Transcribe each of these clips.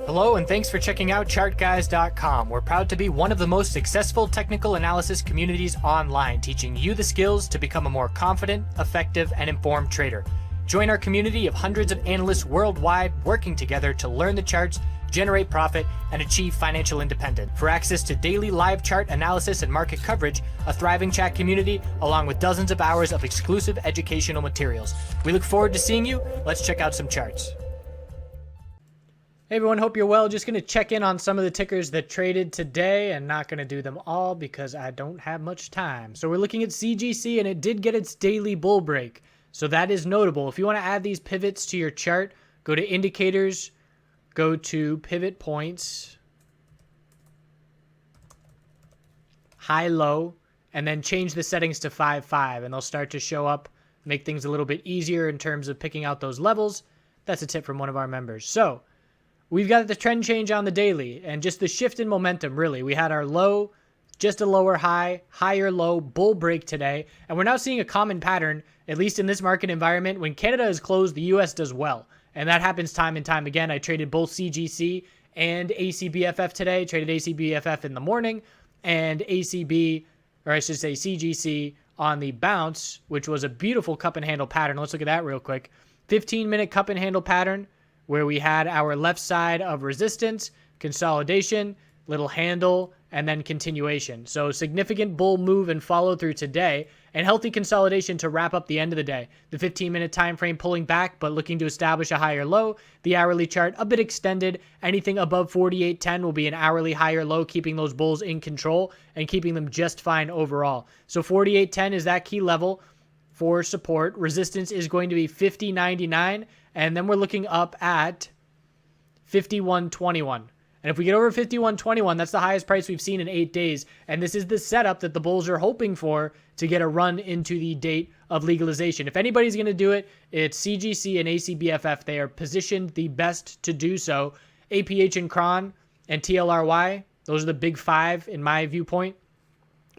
Hello and thanks for checking out ChartGuys.com. We're proud to be one of the most successful technical analysis communities online, teaching you the skills to become a more confident, effective, and informed trader. Join our community of hundreds of analysts worldwide working together to learn the charts, generate profit, and achieve financial independence. For access to daily live chart analysis and market coverage, a thriving chat community, along with dozens of hours of exclusive educational materials. We look forward to seeing you. Let's check out some charts. Hey everyone, hope you're well. Just going to check in on some of the tickers that traded today, and not going to do them all because I don't have much time. So we're looking at CGC, and it did get its daily bull break. So that is notable. If you want to add these pivots to your chart, go to indicators, go to pivot points, high, low, and then change the settings to 5-5, and they'll start to show up, make things a little bit easier in terms of picking out those levels. That's a tip from one of our members. So we've got the trend change on the daily and just the shift in momentum, really. We had our low, just a lower high, higher low, bull break today. And we're now seeing a common pattern, at least in this market environment. When Canada is closed, the US does well. And that happens time and time again. I traded both CGC and ACBFF today. Traded ACBFF in the morning and CGC on the bounce, which was a beautiful cup and handle pattern. Let's look at that real quick. 15-minute cup and handle pattern, where we had our left side of resistance, consolidation, little handle, and then continuation. So significant bull move and follow through today, and healthy consolidation to wrap up the end of the day. The 15-minute time frame pulling back, but looking to establish a higher low. The hourly chart a bit extended. Anything above 48.10 will be an hourly higher low, keeping those bulls in control and keeping them just fine overall. So 48.10 is that key level for support. Resistance is going to be 50.99. And then we're looking up at 51.21. And if we get over 51.21, that's the highest price we've seen in 8 days. And this is the setup that the bulls are hoping for to get a run into the date of legalization. If anybody's going to do it, it's CGC and ACBFF. They are positioned the best to do so. APH and CRON and TLRY, those are the big five in my viewpoint.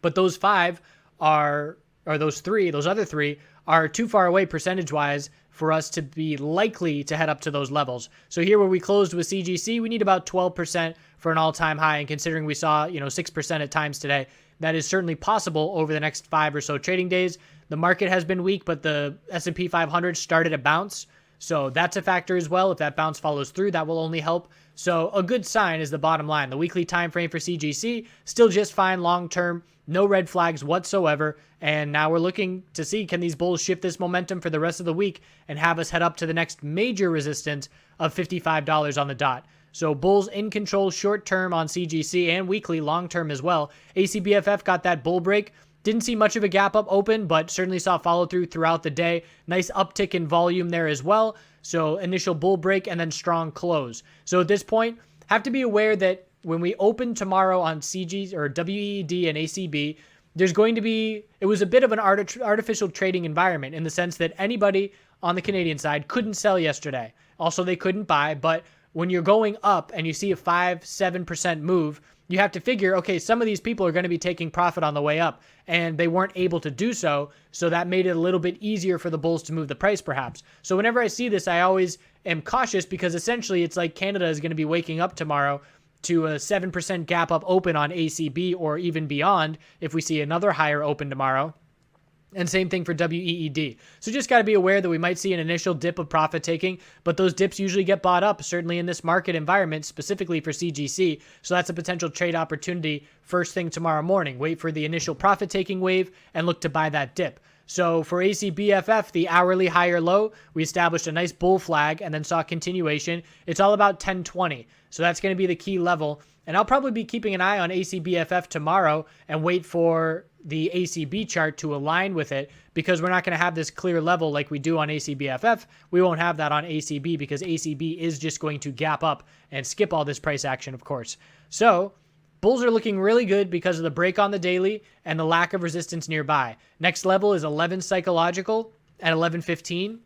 But those five are, or those other three, are too far away percentage-wise for us to be likely to head up to those levels. So here where we closed with CGC, we need about 12% for an all-time high. And considering we saw, 6% at times today, that is certainly possible over the next 5 or so trading days. The market has been weak, but the S&P 500 started a bounce. So that's a factor as well. If that bounce follows through, that will only help. So a good sign is the bottom line. The weekly time frame for CGC, still just fine long-term, no red flags whatsoever. And now we're looking to see, can these bulls shift this momentum for the rest of the week and have us head up to the next major resistance of $55 on the dot. So bulls in control short-term on CGC and weekly long-term as well. ACBFF got that bull break. Didn't see much of a gap up open, but certainly saw follow through throughout the day. Nice uptick in volume there as well. So initial bull break and then strong close. So at this point, have to be aware that when we open tomorrow on CG or WED and ACB, there's going to be, it was a bit of an artificial trading environment in the sense that anybody on the Canadian side couldn't sell yesterday. Also, they couldn't buy, but when you're going up and you see a 5-7% move, you have to figure, okay, some of these people are going to be taking profit on the way up, and they weren't able to do so, so that made it a little bit easier for the bulls to move the price, perhaps. So whenever I see this, I always am cautious because essentially it's like Canada is going to be waking up tomorrow to a 7% gap up open on ACB or even beyond if we see another higher open tomorrow. And same thing for WEED. So just got to be aware that we might see an initial dip of profit taking, but those dips usually get bought up, certainly in this market environment, specifically for CGC. So that's a potential trade opportunity first thing tomorrow morning. Wait for the initial profit taking wave and look to buy that dip. So for ACBFF, the hourly higher low, we established a nice bull flag and then saw continuation. It's all about 1020. So that's going to be the key level. And I'll probably be keeping an eye on ACBFF tomorrow and wait for the ACB chart to align with it because we're not going to have this clear level like we do on ACBFF. We won't have that on ACB because ACB is just going to gap up and skip all this price action, of course. So bulls are looking really good because of the break on the daily and the lack of resistance nearby. Next level is 11 psychological at 11.15.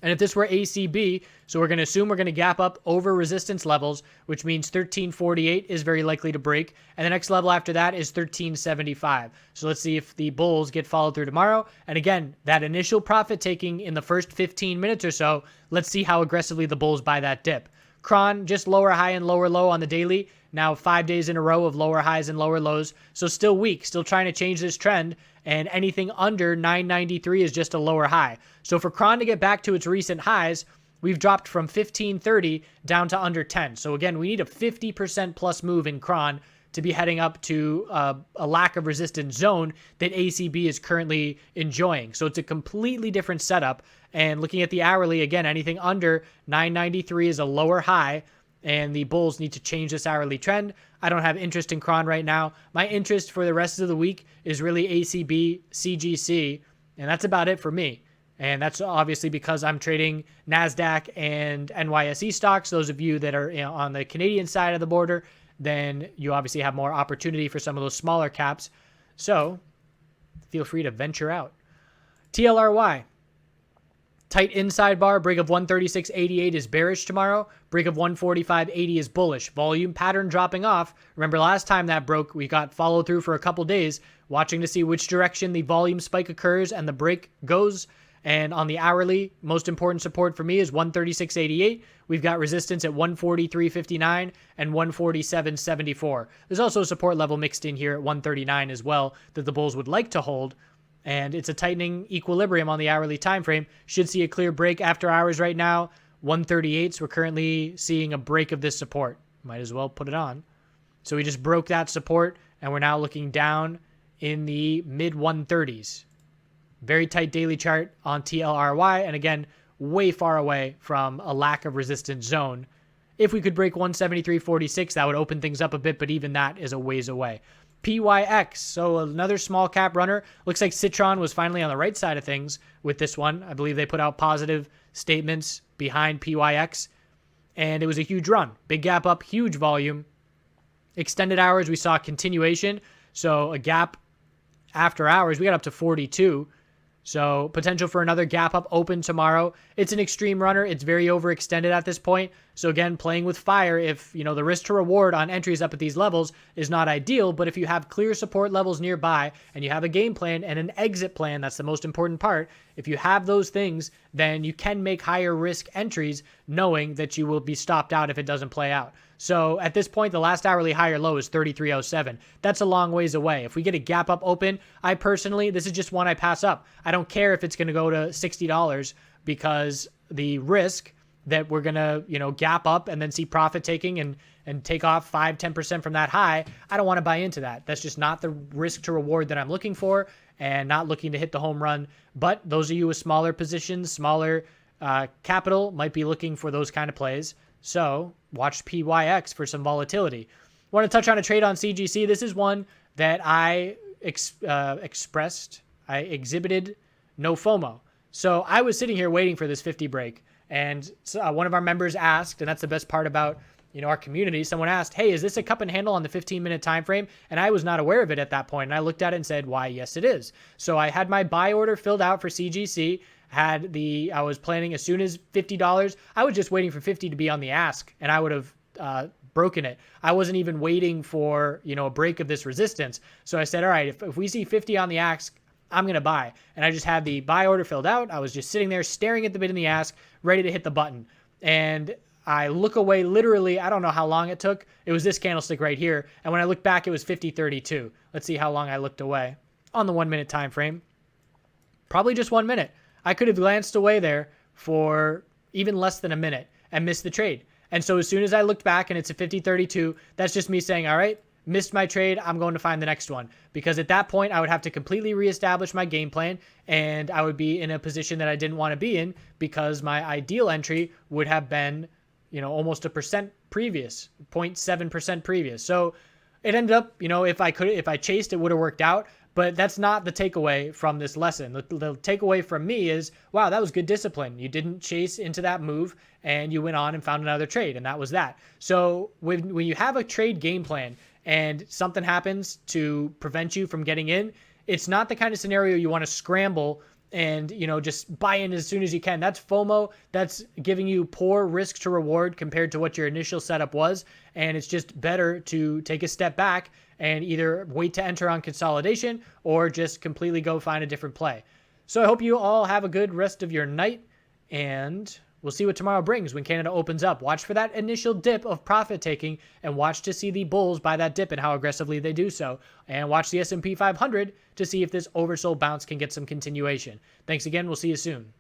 And if this were ACB, so we're going to assume we're going to gap up over resistance levels, which means 1348 is very likely to break. And the next level after that is 1375. So let's see if the bulls get followed through tomorrow. And again, that initial profit taking in the first 15 minutes or so, let's see how aggressively the bulls buy that dip. Cron, just lower high and lower low on the daily. Now 5 days in a row of lower highs and lower lows. So still weak, still trying to change this trend. And anything under 993 is just a lower high. So for Cron to get back to its recent highs, we've dropped from 1530 down to under 10. So again, we need a 50% plus move in Cron to be heading up to a lack of resistance zone that ACB is currently enjoying. So it's a completely different setup. And looking at the hourly, again, anything under 993 is a lower high, and the bulls need to change this hourly trend. I don't have interest in Cron right now. My interest for the rest of the week is really ACB, CGC, and that's about it for me. And that's obviously because I'm trading NASDAQ and NYSE stocks. Those of you that are on the Canadian side of the border, then you obviously have more opportunity for some of those smaller caps. So feel free to venture out. TLRY. Tight inside bar. Break of 136.88 is bearish tomorrow. Break of 145.80 is bullish. Volume pattern dropping off. Remember last time that broke, we got follow through for a couple days, watching to see which direction the volume spike occurs and the break goes. And on the hourly, most important support for me is 136.88. We've got resistance at 143.59 and 147.74. There's also a support level mixed in here at 139 as well that the bulls would like to hold. And it's a tightening equilibrium on the hourly time frame. Should see a clear break after hours right now. 138, so we're currently seeing a break of this support. Might as well put it on. So we just broke that support, and we're now looking down in the mid 130s. Very tight daily chart on TLRY, and again, way far away from a lack of resistance zone. If we could break 173.46, that would open things up a bit, but even that is a ways away. PYX, so another small cap runner. Looks like Citron was finally on the right side of things with this one. I believe they put out positive statements behind PYX, and it was a huge run. Big gap up, huge volume. Extended hours, we saw continuation. So a gap after hours, we got up to 42. So potential for another gap up open tomorrow. It's an extreme runner. It's very overextended at this point. So again, playing with fire, if the risk to reward on entries up at these levels is not ideal, but if you have clear support levels nearby and you have a game plan and an exit plan, that's the most important part. If you have those things, then you can make higher risk entries knowing that you will be stopped out if it doesn't play out. So at this point, the last hourly high or low is 33.07. That's a long ways away. If we get a gap up open, I personally, this is just one I pass up. I don't care if it's going to go to $60 because the risk that we're going to, gap up and then see profit taking and take off 5-10% from that high, I don't want to buy into that. That's just not the risk to reward that I'm looking for and not looking to hit the home run. But those of you with smaller positions, smaller capital might be looking for those kind of plays. So watch PYX for some volatility. Want to touch on a trade on CGC. This is one that I exhibited no FOMO. So I was sitting here waiting for this 50 break. And one of our members asked, and that's the best part about our community, someone asked, hey, is this a cup and handle on the 15-minute time frame? And I was not aware of it at that point. And I looked at it and said, why, yes, it is. So I had my buy order filled out for CGC. I was planning as soon as $50. I was just waiting for 50 to be on the ask, and I would have broken it. I wasn't even waiting for a break of this resistance. So I said, all right, if we see 50 on the ask, I'm going to buy. And I just had the buy order filled out. I was just sitting there staring at the bid in the ask, ready to hit the button. And I look away literally, I don't know how long it took. It was this candlestick right here. And when I look back, it was 50.32. Let's see how long I looked away on the 1 minute time frame. Probably just 1 minute. I could have glanced away there for even less than a minute and missed the trade. And so as soon as I looked back and it's a 50.32, that's just me saying, all right, missed my trade, I'm going to find the next one. Because at that point, I would have to completely reestablish my game plan, and I would be in a position that I didn't want to be in because my ideal entry would have been, almost 1% previous, 0.7% previous. So it ended up, if I chased, it would have worked out. But that's not the takeaway from this lesson. The takeaway from me is, wow, that was good discipline. You didn't chase into that move, and you went on and found another trade, and that was that. So when you have a trade game plan and something happens to prevent you from getting in, it's not the kind of scenario you want to scramble and just buy in as soon as you can. That's FOMO. That's giving you poor risk to reward compared to what your initial setup was. And it's just better to take a step back and either wait to enter on consolidation or just completely go find a different play. So I hope you all have a good rest of your night, and we'll see what tomorrow brings when Canada opens up. Watch for that initial dip of profit taking and watch to see the bulls buy that dip and how aggressively they do so. And watch the S&P 500 to see if this oversold bounce can get some continuation. Thanks again. We'll see you soon.